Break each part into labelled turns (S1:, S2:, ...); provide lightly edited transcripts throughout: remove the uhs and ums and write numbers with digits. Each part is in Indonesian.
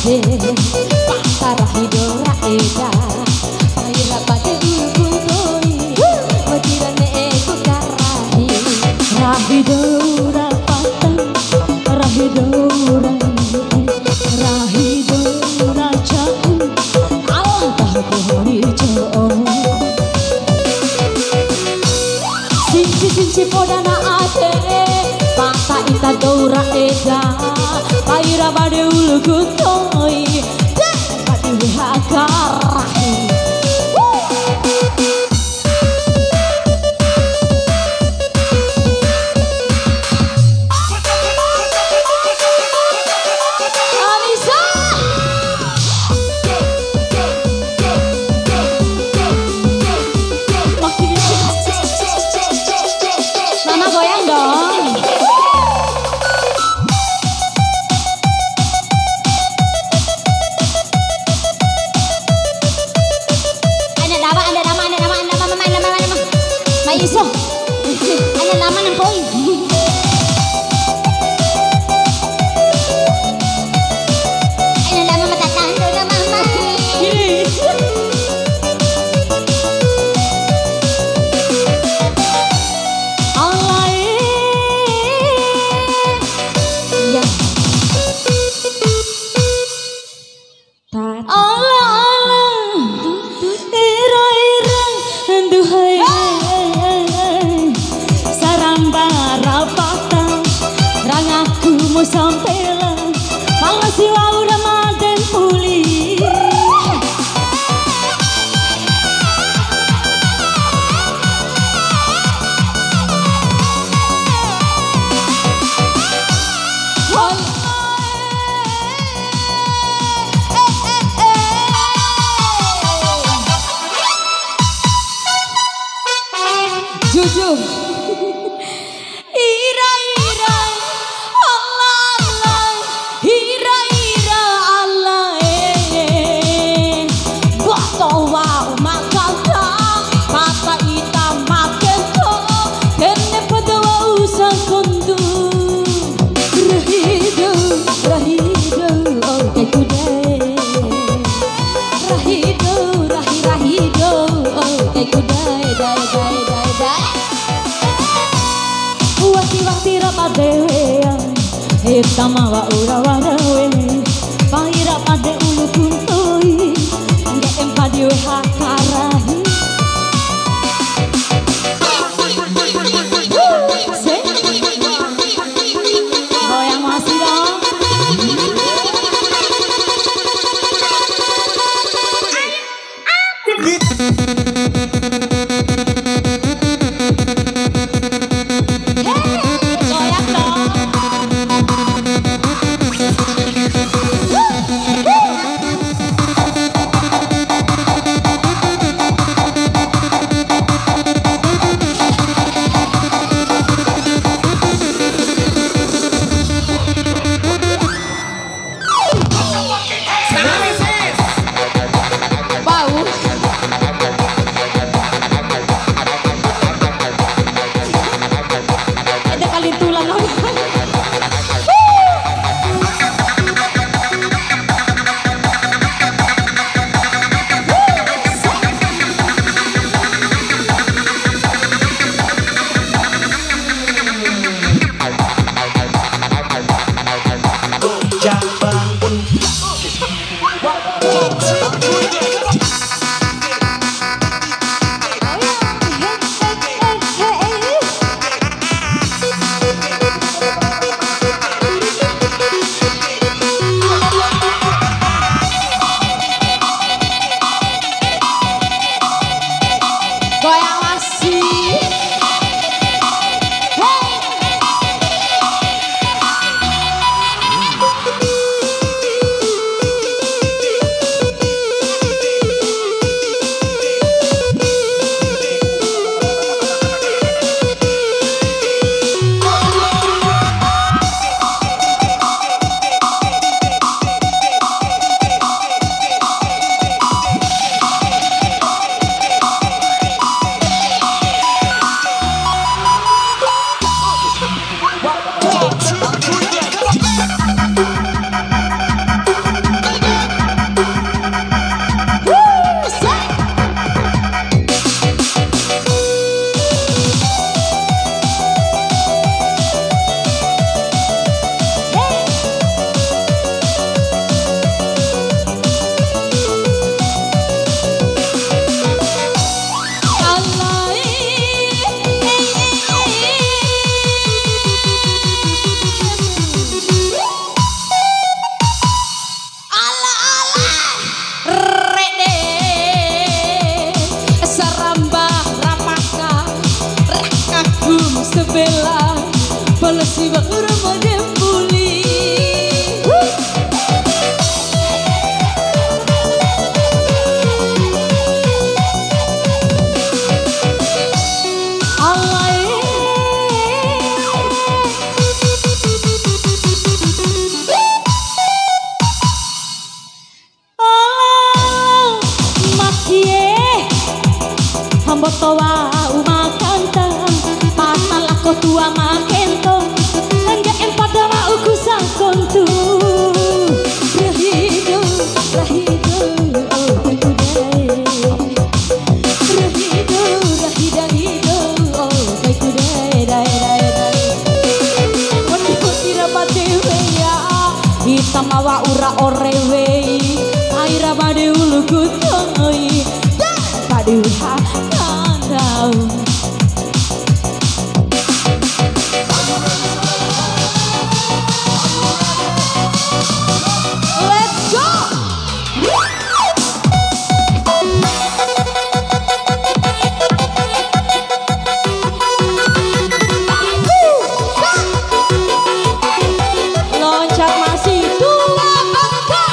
S1: Pasar hidora eda Paira pada ulguntoi Watirane ego karahi Rahidora patang Rahidora Rahidora jauh Allah tahu hijau Sinci podana ate Pata ita dora eda Paira pada ulguntoi Padi wihakarahi Iso, ada nama nang boy. Ada nama matatan tu nama mama. Allah ya. Sampai lah, malah si Laura maden pulih. Jujur. Sama wa ura wadawe Paira pade ulu kuntoi Nge empadi we hakarahi Goyang masih dong Palasi ba Ramadan puli. Toa umakanta pasal aku tua makento enggak empat ma uku sakontu rahido rahido oh baikudai rahido rahido oh baikudai dai dai dai wani kira patewe ya hitamawa ura orewe aira bade ulu kutoi bade uha Let's go! Loncat masih dua bangka.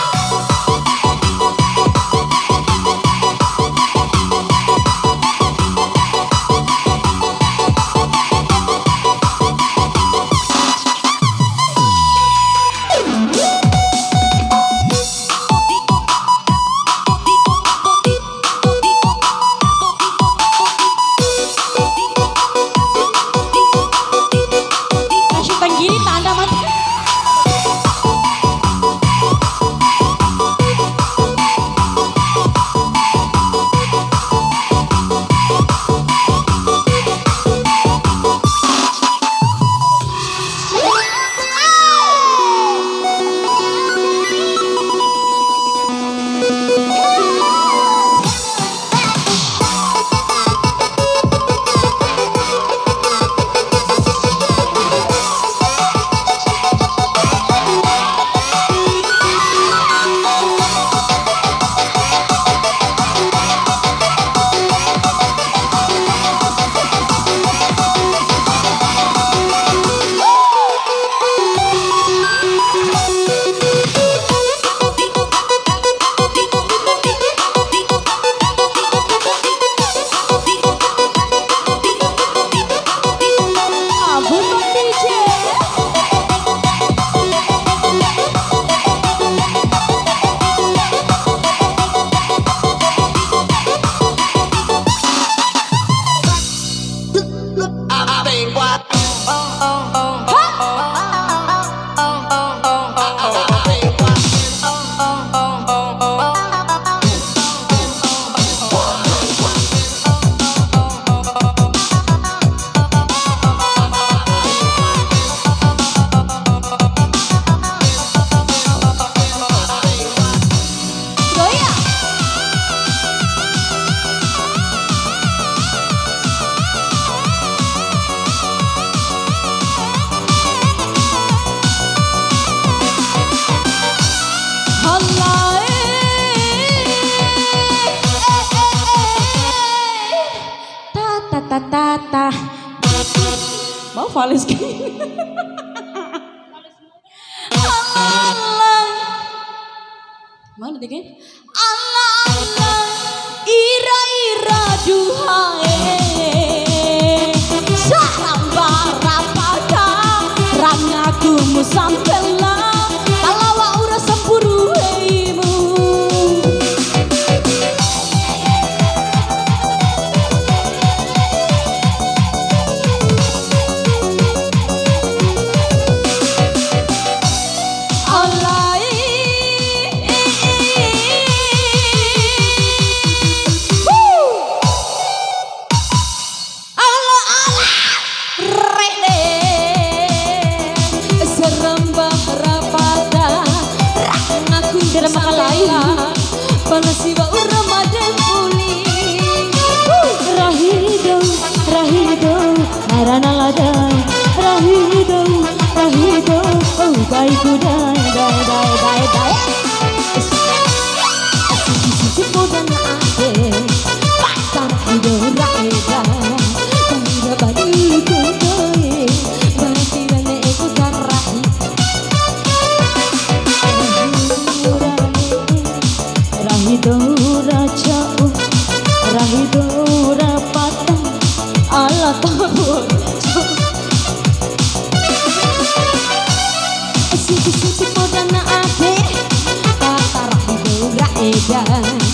S1: Tata mau Valis gini. Allah mana deh kan? Allah ira ira duhae salam barapada rangaku musampela kalawa ura sempuru heimu. Palasi ba Ramadan puli. Rahido rahido narana lada rahido rahido oh baikku dai dai dai dai dai sisi bodan ade pasar hidup rakyat bangga badu koi berarti Siti-siti podana ake Tata rahido ra edan